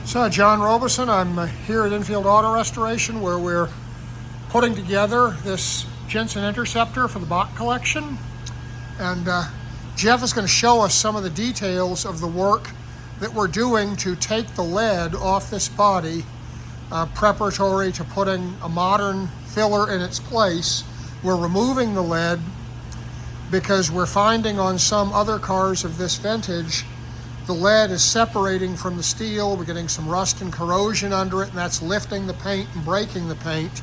So John Robeson, I'm here at Enfield Auto Restoration where we're putting together this Jensen Interceptor for the Boch Collection. And Jeff is going to show us some of the details of the work that we're doing to take the lead off this body, preparatory to putting a modern filler in its place. We're removing the lead because we're finding on some other cars of this vintage the lead is separating from the steel. We're getting some rust and corrosion under it, and that's lifting the paint and breaking the paint.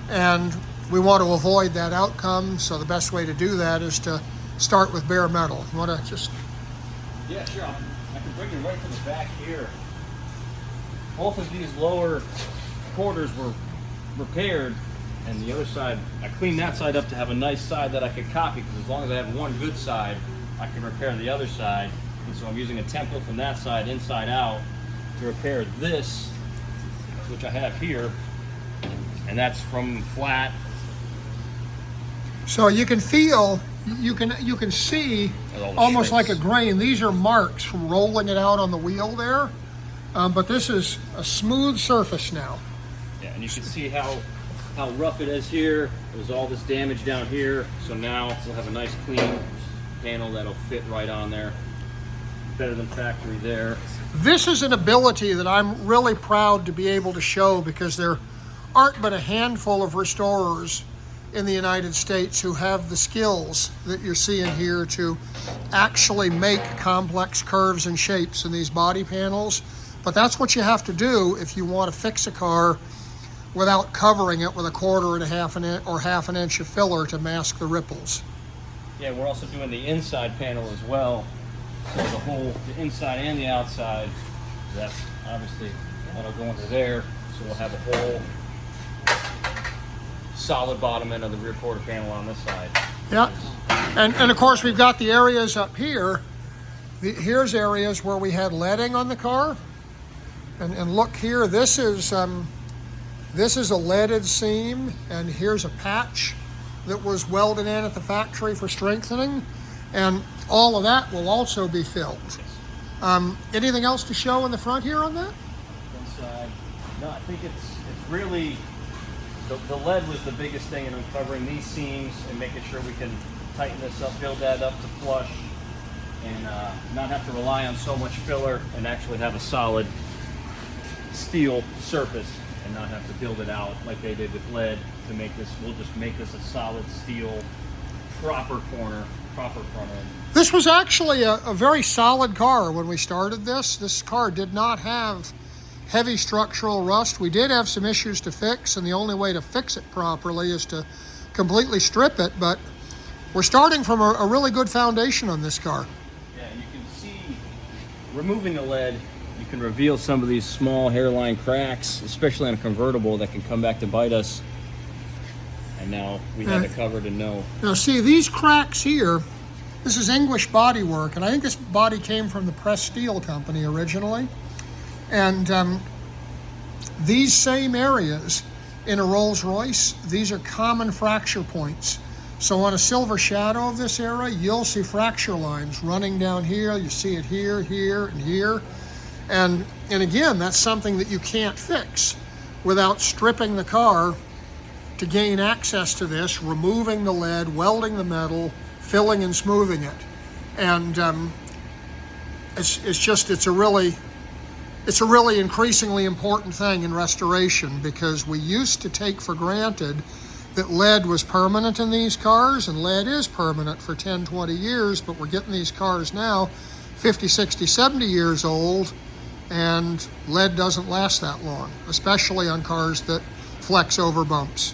And we want to avoid that outcome, so the best way to do that is to start with bare metal. You want to just... Yeah, sure. I can bring you right to the back here. Both of these lower quarters were repaired, and the other side, I cleaned that side up to have a nice side that I could copy, because as long as I have one good side, I can repair the other side. And so I'm using a template from that side inside out to repair this, which I have here, and that's from flat. So you can feel, you can see almost like a grain. These are marks from rolling it out on the wheel there, but this is a smooth surface now. Yeah, and you can see how rough it is here. There's all this damage down here, so now we'll have a nice clean panel that'll fit right on there. Better than factory there. This is an ability that I'm really proud to be able to show, because there aren't but a handful of restorers in the United States who have the skills that you're seeing here to actually make complex curves and shapes in these body panels. But that's what you have to do if you want to fix a car without covering it with a quarter and a half an inch or half an inch of filler to mask the ripples. Yeah, we're also doing the inside panel as well. So the inside and the outside, that's obviously, that'll go into there. So we'll have a whole solid bottom end of the rear quarter panel on this side. Yeah, and of course we've got the areas up here. Here's areas where we had leading on the car. And look here, this is a leaded seam, and here's a patch that was welded in at the factory for strengthening. And all of that will also be filled. Anything else to show in the front here on that? Inside, no, I think it's really, the lead was the biggest thing in uncovering these seams and making sure we can tighten this up, build that up to flush, and not have to rely on so much filler and actually have a solid steel surface and not have to build it out like they did with lead to make this. We'll just make this a solid steel, proper corner, proper front end. This was actually a very solid car when we started this. This car did not have heavy structural rust. We did have some issues to fix, and the only way to fix it properly is to completely strip it, but we're starting from a really good foundation on this car. Yeah, you can see, removing the lead, you can reveal some of these small hairline cracks, especially on a convertible, that can come back to bite us. And now we have it covered and know. Now see, these cracks here, this is English bodywork, and I think this body came from the pressed steel company originally. And these same areas in a Rolls Royce, these are common fracture points. So on a Silver Shadow of this era, you'll see fracture lines running down here. You see it here, here, and here. And again, that's something that you can't fix without stripping the car to gain access to this, removing the lead, welding the metal, filling and smoothing it. And it's a really increasingly important thing in restoration, because we used to take for granted that lead was permanent in these cars, and lead is permanent for 10, 20 years, but we're getting these cars now 50, 60, 70 years old, and lead doesn't last that long, especially on cars that flex over bumps.